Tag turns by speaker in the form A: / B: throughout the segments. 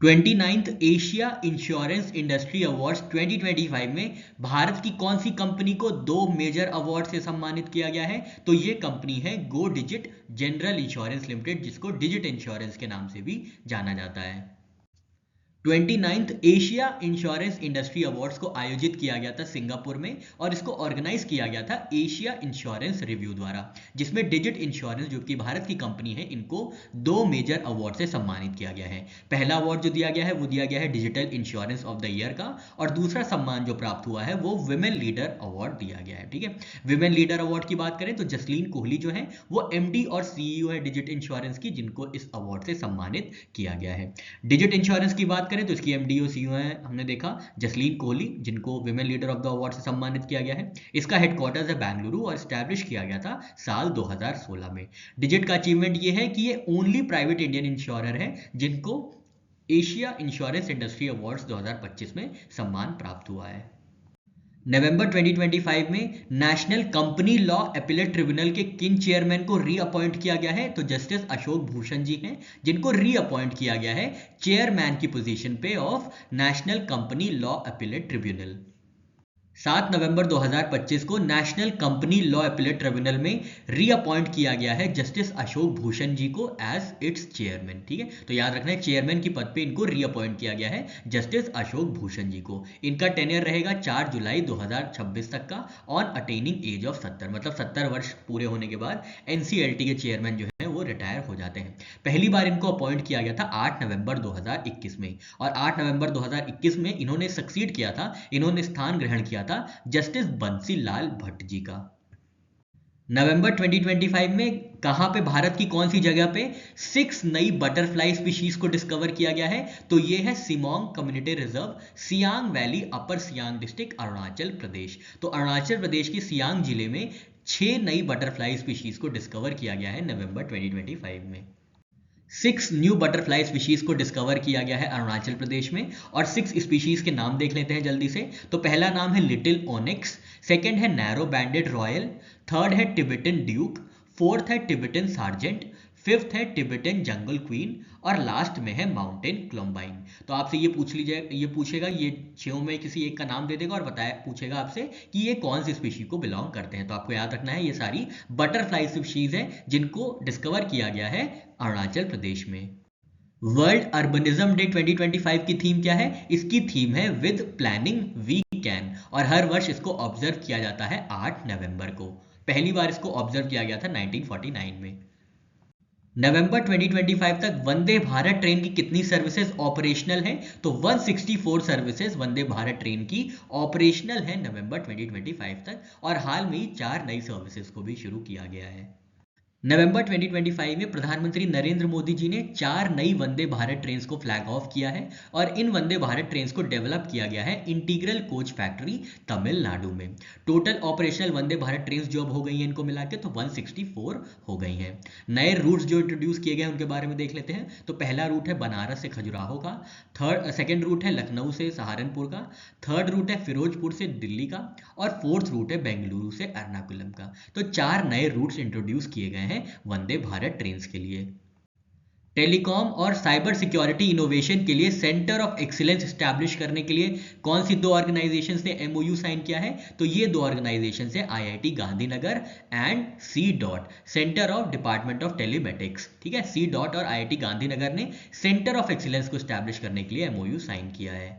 A: 29th Asia insurance industry awards 2025 में भारत की कौन सी कंपनी को दो मेजर अवार्ड से सम्मानित किया गया है? तो ये कंपनी है गो डिजिट जनरल इंश्योरेंस लिमिटेड, जिसको डिजिट इंश्योरेंस के नाम से भी जाना जाता है। 29th Asia insurance industry awards को आयोजित किया गया था सिंगापुर में, और इसको ऑर्गेनाइज किया गया था एशिया इंश्योरेंस रिव्यू द्वारा, जिसमें डिजिट इंश्योरेंस जो कि भारत की कंपनी है, इनको दो मेजर अवार्ड से सम्मानित किया गया है। पहला अवार्ड जो दिया गया है वो दिया गया है digital insurance of the year का, और दूसरा सम्मान जो प्राप्त हुआ है वो विमेन लीडर अवार्ड दिया गया है। ठीक है, विमेन लीडर अवार्ड की बात करें तो जसलीन कोहली जो है वो एमडी और सीईओ है डिजिट इंश्योरेंस की, जिनको इस अवार्ड से सम्मानित किया गया है। डिजिट इंश्योरेंस की बात करें तो इसकी एमडी और सीईओ है, हमने देखा, जसलीन कोहली, जिनको women leader of the award से सम्मानित किया गया है। इसका हेडक्वार्टर्स है बेंगलुरु और स्टैब्लिश किया गया था साल 2016 में। डिजिट का अचीवमेंट ये है कि ये ओनली प्राइवेट इंडियन इंश्योरर है जिनको एशिया इंश्योरेंस इंडस्ट्री अवार्ड्स 2025 में सम्मान प्राप्त हुआ है। नवंबर 2025 में national company law appellate tribunal के किन चेयरमैन को रीअपॉइंट किया गया है? तो जस्टिस अशोक भूषण जी हैं, जिनको रीअपॉइंट किया गया है चेयरमैन की पोजीशन पे of national company law appellate tribunal. 7 नवंबर 2025 को national company law appellate tribunal में रीअपॉइंट किया गया है जस्टिस अशोक भूषण जी को एज इट्स चेयरमैन। ठीक है, तो याद रखना है चेयरमैन की पद पे इनको रीअपॉइंट किया गया है जस्टिस अशोक भूषण जी को। इनका टेन्योर रहेगा 4 जुलाई 2026 तक का, ऑन अटेनिंग एज ऑफ 70, मतलब 70 वर्ष पूरे होने के बाद एनसीएलटी के चेयरमैन जो है वो रिटायर हो जाते हैं। पहली बार इनको अपॉइंट किया गया था 8 नवंबर 2021 में, और 8 नवंबर 2021 में इन्होंने सक्सीड किया था, इन्होंने स्थान ग्रहण किया था जस्टिस बंसी लाल भट्ट जी का। नवंबर 2025 में कहां पे, भारत की कौन सी जगह पे 6 नई बटरफ्लाई स्पीशीज को डिस्कवर किया गया है? तो ये है Simong community reserve, Siang valley, अपर सियांग डिस्ट्रिक्ट, अरुणाचल प्रदेश। तो अरुणाचल प्रदेश के सियांग जिले में 6 नई बटरफ्लाई स्पीशीज को डिस्कवर किया गया है नवंबर 2025 में। 6 न्यू बटरफ्लाई स्पीशीज को डिस्कवर किया गया है अरुणाचल प्रदेश में, और 6 स्पीशीज के नाम देख लेते हैं जल्दी से। तो पहला नाम है लिटिल ओनिक्स, सेकंड है नैरो बैंडेड रॉयल, थर्ड है टिबेटन ड्यूक, फोर्थ है टिबेटन सार्जेंट, फिफ्थ है टिबेटन जंगल क्वीन, और लास्ट में है माउंटेन क्लोम्बाइन। तो आपसे ये पूछ लीजिए, ये पूछेगा, ये 6 में किसी एक का नाम दे देगा और बताया पूछेगा आपसे कि ये कौन सी स्पीशी को बिलोंग करते हैं। तो आपको याद रखना है ये सारी बटरफ्लाई स्पीशीज है जिनको डिस्कवर किया गया है अरुणाचल प्रदेश में। वर्ल्ड अर्बनिज्म डे 2025 की थीम क्या है? इसकी थीम है विद प्लानिंग वी कैन, और हर वर्ष इसको ऑब्जर्व किया जाता है 8 नवंबर को। पहली बार इसको ऑब्जर्व किया गया था 1949 में। नवंबर 2025 तक वंदे भारत ट्रेन की कितनी सर्विसेज ऑपरेशनल हैं? तो 164 सर्विसेज वंदे भारत ट्रेन की ऑपरेशनल है नवंबर 2025 तक, और हाल में ही 4 नई सर्विसेज को भी शुरू किया गया है। नवंबर 2025 में प्रधानमंत्री नरेंद्र मोदी जी ने 4 नई वंदे भारत ट्रेन्स को फ्लैग ऑफ किया है, और इन वंदे भारत ट्रेन्स को डेवलप किया गया है इंटीग्रल कोच फैक्ट्री तमिलनाडु में। Total operational Vande Bharat trains जो अब हो गई हैं इनको मिला के तो 164 हो गई हैं। नए रूट्स जो इंट्रोड्यूस किए गए हैं उनके बारे में देख लेते हैं। तो पहला रूट है बनारस से खजुराहो का, सेकेंड रूट है लखनऊ से सहारनपुर का, थर्ड रूट है फिरोजपुर से दिल्ली का, और फोर्थ रूट है बेंगलुरु से एर्नाकुलम का। तो 4 नए रूट्स इंट्रोड्यूस किए गए हैं वंदे भारत ट्रेन्स के लिए। टेलीकॉम और साइबर सिक्योरिटी इनोवेशन के लिए सेंटर ऑफ एक्सीलेंस स्टैब्लिश करने के लिए कौन सी दो ऑर्गेनाइजेशंस ने एमओयू साइन किया है? तो ये दो ऑर्गेनाइजेशंस है IIT Gandhinagar and C dot, centre of department of telematics. ठीक है, सी डॉट और आईआईटी गांधीनगर ने सेंटर ऑफ एक्सीलेंस को स्टैब्लिश करने के लिए एमओयू साइन किया है।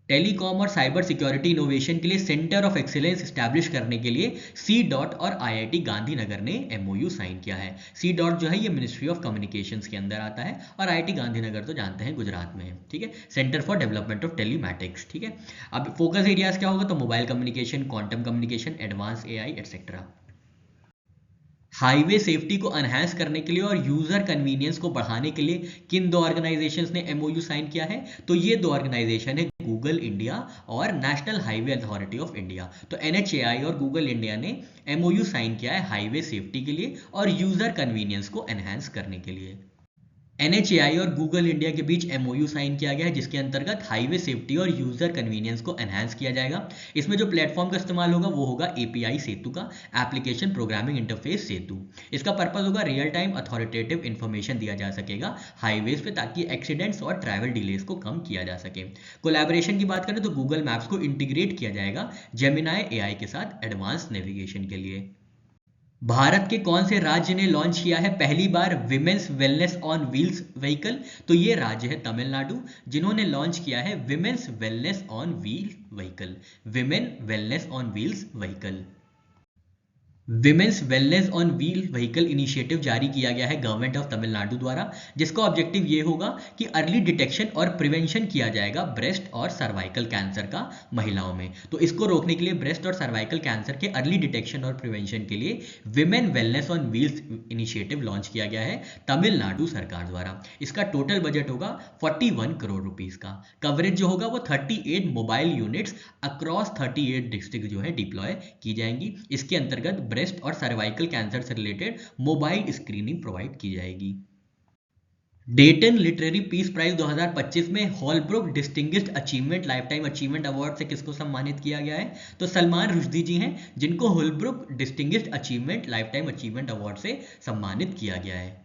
A: टेलीकॉम और साइबर सिक्योरिटी इनोवेशन के लिए सेंटर ऑफ एक्सीलेंस स्टैब्लिश करने के लिए सी डॉट और आईआईटी गांधीनगर ने एमओयू साइन किया है। सी डॉट जो है ये मिनिस्ट्री ऑफ कम्युनिकेशंस के अंदर आता है, और आईआईटी गांधीनगर तो जानते हैं गुजरात में है। ठीक है, centre for development of telematics. ठीक है, अब फोकस एरियाज क्या होगा? तो mobile communication, quantum communication, advance AI etcetera. Highway safety को एनहांस करने के लिए और यूजर कन्वीनियंस को बढ़ाने के लिए किन दो ऑर्गेनाइजेशंस ने एमओयू साइन किया है? तो ये दो ऑर्गेनाइजेशन है गूगल इंडिया और national highway authority of India. तो एनएचएआई और गूगल इंडिया ने एमओयू साइन किया है हाईवे सेफ्टी के लिए और यूजर कन्वीनियंस को एनहांस करने के लिए। NHAI और गूगल इंडिया के बीच MOU साइन किया गया है, जिसके अंतर्गत हाईवे सेफ्टी और यूजर कन्वीनियंस को एनहांस किया जाएगा। इसमें जो प्लेटफॉर्म का इस्तेमाल होगा वो होगा API सेतु का, एप्लीकेशन प्रोग्रामिंग इंटरफेस सेतु। इसका पर्पस होगा रियल टाइम अथॉरिटेटिव इंफॉर्मेशन दिया जा सकेगा हाईवेज पे, ताकि एक्सीडेंट्स और ट्रैवल डिलेज को कम किया जा सके। कोलैबोरेशन की बात करें तो गूगल मैप्स को इंटीग्रेट किया जाएगा जेमिनाई AI के साथ एडवांस नेविगेशन के लिए। भारत के कौन से राज्य ने लॉन्च किया है पहली बार women's wellness on wheels vehicle? तो ये राज्य है तमिलनाडु, जिन्होंने लॉन्च किया है women's wellness on wheel vehicle, women wellness on wheels vehicle. Women's wellness on wheel vehicle initiative जारी किया गया है गवर्नमेंट ऑफ तमिलनाडु द्वारा, जिसका ऑब्जेक्टिव ये होगा कि अर्ली डिटेक्शन और प्रिवेंशन किया जाएगा ब्रेस्ट और सर्वाइकल कैंसर का महिलाओं में। तो इसको रोकने के लिए, ब्रेस्ट और सर्वाइकल कैंसर के अर्ली डिटेक्शन और प्रिवेंशन के लिए women wellness on wheels initiative launch किया गया है तमिलनाडु सरकार द्वारा। इसका टोटल बजट होगा 41 करोड़ रुपीस का। कवरेज जो होगा वो 38 मोबाइल यूनिट्स अक्रॉस 38 डिस्ट्रिक्ट जो है डिप्लॉय की जाएंगी। इसके अंतर्गत ब्रेस्ट और सर्वाइकल कैंसर से रिलेटेड मोबाइल स्क्रीनिंग प्रोवाइड की जाएगी। डेटन लिटरेरी पीस प्राइज 2025 में Holbrooke distinguished achievement lifetime achievement award से किसको सम्मानित किया गया है? तो सलमान रुश्दी जी हैं, जिनको Holbrooke distinguished achievement lifetime achievement award से सम्मानित किया गया है।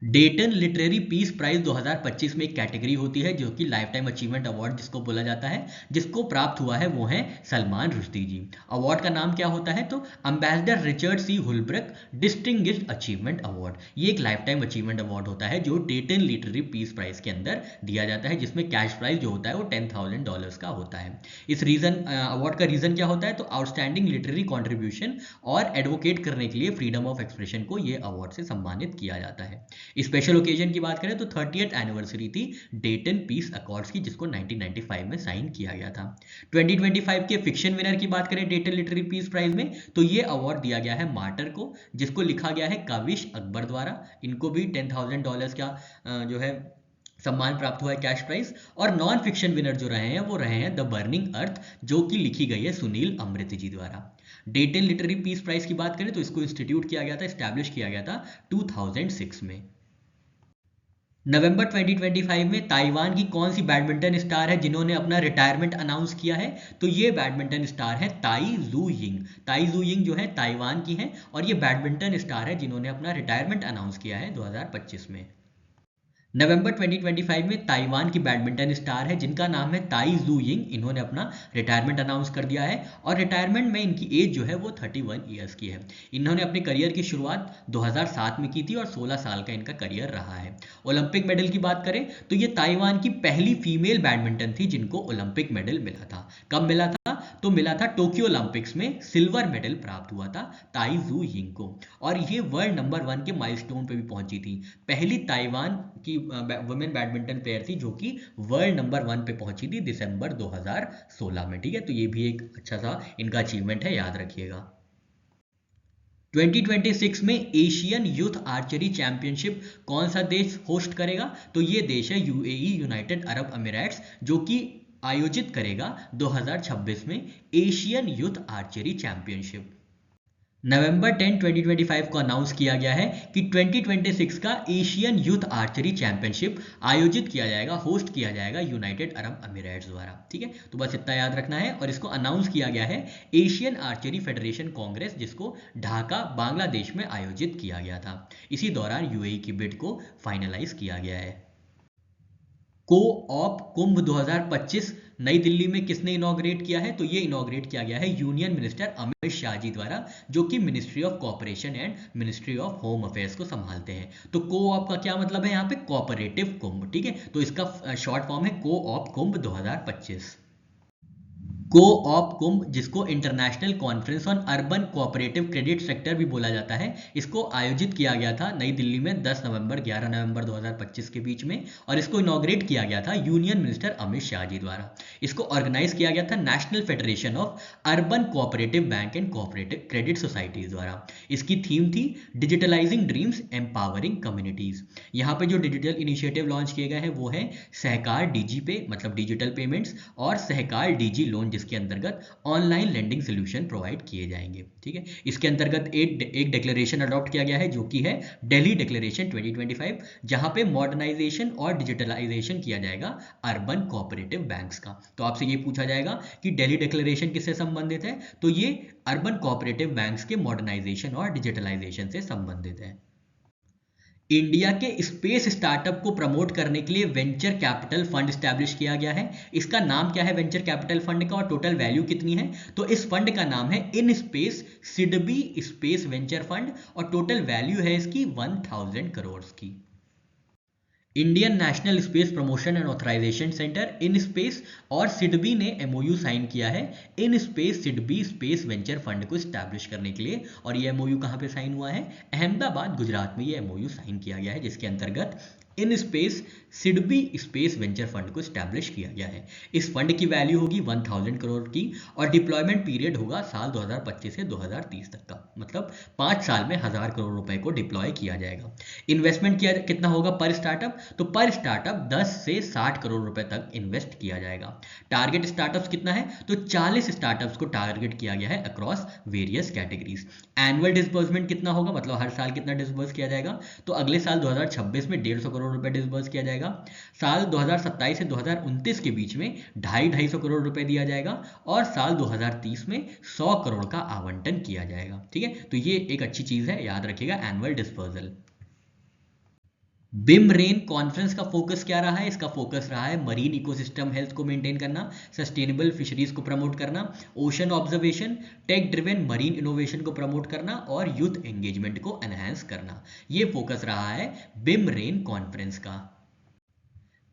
A: डेटन लिटरेरी पीस प्राइज 2025 में एक कैटेगरी होती है जो कि लाइफ टाइम अचीवमेंट अवार्ड जिसको बोला जाता है, जिसको प्राप्त हुआ है वो है सलमान रुश्दी जी। अवार्ड का नाम क्या होता है? तो एम्बेसडर रिचर्ड सी होलब्रुक डिस्टिंग्विश्ड अचीवमेंट अवार्ड। ये एक लाइफ टाइम अचीवमेंट अवार्ड होता है जो डेटन लिटरेरी पीस प्राइज के अंदर दिया जाता है, जिसमें कैश प्राइज जो होता है वो $10,000 का होता है। इस अवार्ड का रीजन क्या होता है? तो आउटस्टैंडिंग लिटरेरी कॉन्ट्रीब्यूशन और एडवोकेट करने के लिए फ्रीडम ऑफ एक्सप्रेशन को ये अवार्ड से सम्मानित किया जाता है। स्पेशल ओकेजन की बात करें तो 30th एनिवर्सरी थी डेटन पीस अकॉर्ड्स की, जिसको 1995 में साइन किया गया था। 2025 के फिक्शन विनर की बात करें डेटन लिटरेरी पीस प्राइज में, तो ये अवार्ड दिया गया है मार्टर को, जिसको लिखा गया है काविश अकबर द्वारा। इनको भी $10,000 का जो है सम्मान प्राप्त हुआ है, कैश प्राइज। और नॉन फिक्शन विनर जो रहे हैं वो रहे हैं द बर्निंग अर्थ, जो कि लिखी गई है सुनील अमृत जी द्वारा। डेटन लिटरेरी पीस प्राइज की बात करें तो इसको इंस्टीट्यूट किया गया था, एस्टैब्लिश किया गया था 2006 में। नवंबर 2025 में ताइवान की कौन सी बैडमिंटन स्टार है जिन्होंने अपना रिटायरमेंट अनाउंस किया है? तो ये बैडमिंटन स्टार है ताई जू यिंग। ताई जू यिंग जो है ताइवान की है और ये बैडमिंटन स्टार है जिन्होंने अपना रिटायरमेंट अनाउंस किया है 2025 में। नवंबर 2025 में ताइवान की बैडमिंटन स्टार है जिनका नाम है ताई जू यिंग, इन्होंने अपना रिटायरमेंट अनाउंस कर दिया है और रिटायरमेंट में इनकी एज जो है वो 31 ईयर्स की है। इन्होंने अपने करियर की शुरुआत 2007 में की थी और 16 साल का इनका करियर रहा है। ओलंपिक मेडल की बात करें तो ये ताइवान की पहली फीमेल बैडमिंटन थी जिनको ओलंपिक मेडल मिला था। कब मिला था? तो मिला था टोक्यो ओलंपिक्स में, सिल्वर मेडल प्राप्त हुआ था ताई जू यिंग को, और ये वर्ल्ड नंबर 1 के माइलस्टोन पे भी पहुंची थी। पहली ताइवान की वुमेन बैडमिंटन प्लेयर थी जो कि वर्ल्ड नंबर 1 पे पहुंची थी दिसंबर 2016 में। ठीक है, तो ये भी एक अच्छा सा इनका अचीवमेंट है, याद रखिएगा। 2026 में एशियन यूथ आर्चरी चैंपियनशिप कौन सा देश होस्ट करेगा? तो ये देश है UAE, यूनाइटेड अरब अमीराट्स, जो कि आयोजित करेगा 2026 में एशियन यूथ आर्चरी चैंपियनशिप। नवंबर 10, 2025 को अनाउंस किया गया है कि 2026 का एशियन यूथ आर्चरी चैंपियनशिप आयोजित किया जाएगा, होस्ट किया जाएगा यूनाइटेड अरब अमीराट्स द्वारा। ठीक है, तो बस इतना याद रखना है। और इसको अनाउंस किया गया है एशियन आर्चरी फेडरेशन कांग्रेस, जिसको ढाका बांग्लादेश में आयोजित किया गया था। इसी दौरान UAE की बिड को फाइनलाइज किया गया है। को ऑप कुंभ 2025 नई दिल्ली में किसने इनॉग्रेट किया है? तो ये इनॉग्रेट किया गया है यूनियन मिनिस्टर अमित शाह जी द्वारा, जो कि ministry of cooperation and ministry of home affairs को संभालते हैं। तो को ऑप का क्या मतलब है यहाँ पे? कोऑपरेटिव कुंभ। ठीक है, तो इसका शॉर्ट फॉर्म है को ऑप कुंभ 2025। को ऑप कुंभ, जिसको international conference on urban cooperative credit sector भी बोला जाता है, इसको आयोजित किया गया था नई दिल्ली में 10 नवंबर 11 नवंबर 2025 के बीच में, और इसको इनॉग्रेट किया गया था यूनियन मिनिस्टर अमित शाह जी द्वारा। इसको ऑर्गेनाइज किया गया था national federation of urban cooperative bank and cooperative credit societies द्वारा। इसकी थीम थी डिजिटलाइजिंग ड्रीम्स एम्पावरिंग कम्युनिटीज। यहाँ पे जो डिजिटल इनिशिएटिव लॉन्च किए गए हैं वो है सहकार DG पे, मतलब डिजिटल पेमेंट्स, और सहकार DG लोन जिसके अंतर्गत ऑनलाइन लेंडिंग सोल्यूशन प्रोवाइड किए जाएंगे। ठीक है, इसके अंतर्गत एक डिक्लेरेशन अडॉप्ट किया गया है जो कि है दिल्ली डिक्लेरेशन 2025, जहां पे मॉडर्नाइजेशन और डिजिटलाइजेशन किया जाएगा अर्बन कोऑपरेटिव बैंक्स का। तो आपसे ये पूछा जाएगा कि दिल्ली डिक्लेरेशन किससे संबंधित है, तो ये अर्बन कोऑपरेटिव बैंक्स के मॉडर्नाइजेशन और डिजिटलाइजेशन से संबंधित है। इंडिया के स्पेस स्टार्टअप को प्रमोट करने के लिए वेंचर कैपिटल फंड स्टैब्लिश किया गया है। इसका नाम क्या है वेंचर कैपिटल फंड का और टोटल वैल्यू कितनी है, तो इस फंड का नाम है in space SIDBI space venture fund और टोटल वैल्यू है इसकी 1000 करोड़ की। Indian national space promotion and authorisation centre in space और सिडबी ने एमओयू साइन किया है in space SIDBI space venture fund को स्टैब्लिश करने के लिए। और ये एमओयू कहां पे साइन हुआ है, अहमदाबाद गुजरात में ये एमओयू साइन किया गया है, जिसके अंतर्गत इन space SIDBI space venture fund को स्टैब्लिश किया गया है। इस फंड की वैल्यू होगी 1000 करोड़ की और डिप्लॉयमेंट पीरियड होगा साल 2025 से 2030 तक का, मतलब 5 साल में 1000 करोड़ रुपए को डिप्लॉय किया जाएगा। इन्वेस्टमेंट कितना होगा पर स्टार्टअप, तो पर स्टार्टअप 10 से 60 करोड़ रुपए तक इन्वेस्ट किया जाएगा। टारगेट स्टार्टअप्स कितना है, तो 40 स्टार्टअप्स को टारगेट किया गया है across various categories. Annual disbursement कितना होगा, मतलब हर साल कितना डिस्बर्स किया जाएगा, तो अगले साल 2026 में 150 करोड़ रुपए डिस्बर्स किया जाएगा। साल 2027 से 2029 के बीच में 250 करोड़ रुपए दिया जाएगा और साल 2030 में 100 करोड़ का आवंटन किया जाएगा। ठीक है, तो ये एक अच्छी चीज है, याद रखिएगा एनुअल डिस्पर्सल। बिम रेन कॉन्फ्रेंस का फोकस क्या रहा है, इसका फोकस रहा है मरीन इकोसिस्टम हेल्थ को मेंटेन करना, सस्टेनेबल फिशरीज को प्रमोट करना, ocean observation, tech driven marine innovation को प्रमोट करना और यूथ एंगेजमेंट को एनहांस करना। ये फोकस रहा है बिम रेन कॉन्फ्रेंस का।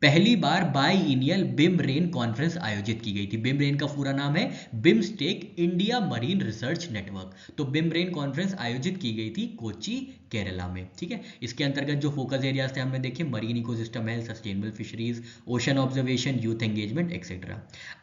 A: पहली बार बाईइनियल बिम रेन कॉन्फ्रेंस आयोजित की गई थी। बिम रेन का पूरा नाम है BIMSTEC India marine research network. तो बिम रेन कॉन्फ्रेंस आयोजित की गई थी कोची केरला में। ठीक है, इसके अंतर्गत जो फोकस एरियाज थे हमने देखे marine ecosystem health, sustainable fisheries, ocean observation, youth engagement etcetera.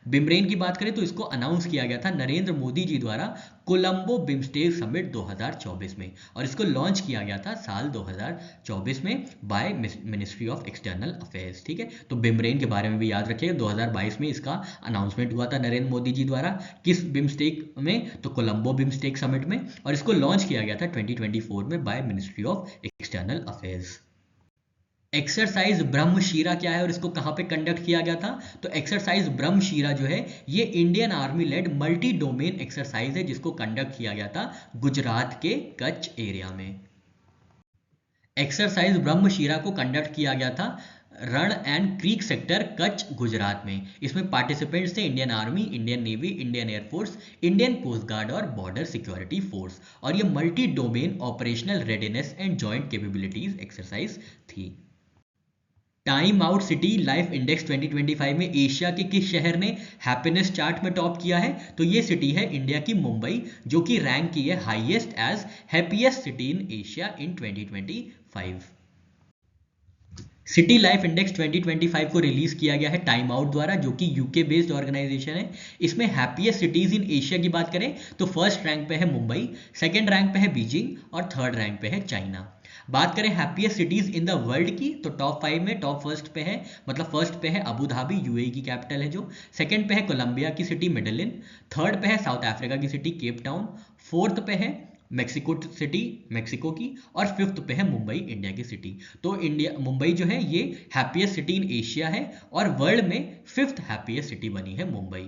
A: बिमरेन की बात करें तो इसको अनाउंस किया गया था नरेंद्र मोदी जी द्वारा कोलंबो बिमस्टेक समिट 2024 में और इसको लॉन्च किया गया था साल 2024 में by ministry of external affairs. ठीक है, तो बिमरेन के बारे में भी याद रखिएगा, 2022 में इसका अनाउंसमेंट हुआ था नरेंद्र मोदी जी द्वारा। किस बिमस्टेक में, तो कोलंबो बिमस्टेक समिट में, और इसको लॉन्च किया गया था 2024 में by ministry of external affairs. Exercise Brahmashira क्या है और इसको कहां पे कंडक्ट किया गया था, तो एक्सरसाइज ब्रह्मशीरा जो है ये Indian army led multi domain exercise है जिसको कंडक्ट किया गया था गुजरात के कच्छ एरिया में। एक्सरसाइज ब्रह्मशीरा को कंडक्ट किया गया था Rann and creek sector Kutch Gujarat में। इसमें पार्टिसिपेंट्स थे Indian army, Indian navy, Indian air force, Indian coast guard और बॉर्डर सिक्योरिटी फोर्स। और ये multi domain operational readiness and joint capabilities exercise थी। Time out city life index 2025 में एशिया के किस शहर ने हैप्पीनेस चार्ट में टॉप किया है, तो ये सिटी है इंडिया की मुंबई, जो कि रैंक की है highest as happiest city in Asia in 2025। City life index 2025 को रिलीज किया गया है टाइम आउट द्वारा, जो कि यूके बेस्ड ऑर्गेनाइजेशन है। इसमें हैप्पीएस्ट सिटीज इन एशिया की बात करें तो फर्स्ट रैंक पे है मुंबई, सेकंड रैंक पे है बीजिंग और थर्ड रैंक पे है चाइना। बात करें happiest cities in the world की, तो टॉप 5 में टॉप फर्स्ट पे है, मतलब फर्स्ट पे है अबू धाबी, यूएई की कैपिटल है जो, सेकंड पे है कोलंबिया की सिटी मेडलिन, थर्ड पे है साउथ अफ्रीका की सिटी केप टाउन, फोर्थ पे है मेक्सिको सिटी मेक्सिको की, और फिफ्थ पे है मुंबई इंडिया की सिटी। तो इंडिया मुंबई जो है ये हैप्पीएस्ट सिटी इन एशिया है और वर्ल्ड में फिफ्थ हैप्पीएस्ट सिटी बनी है मुंबई।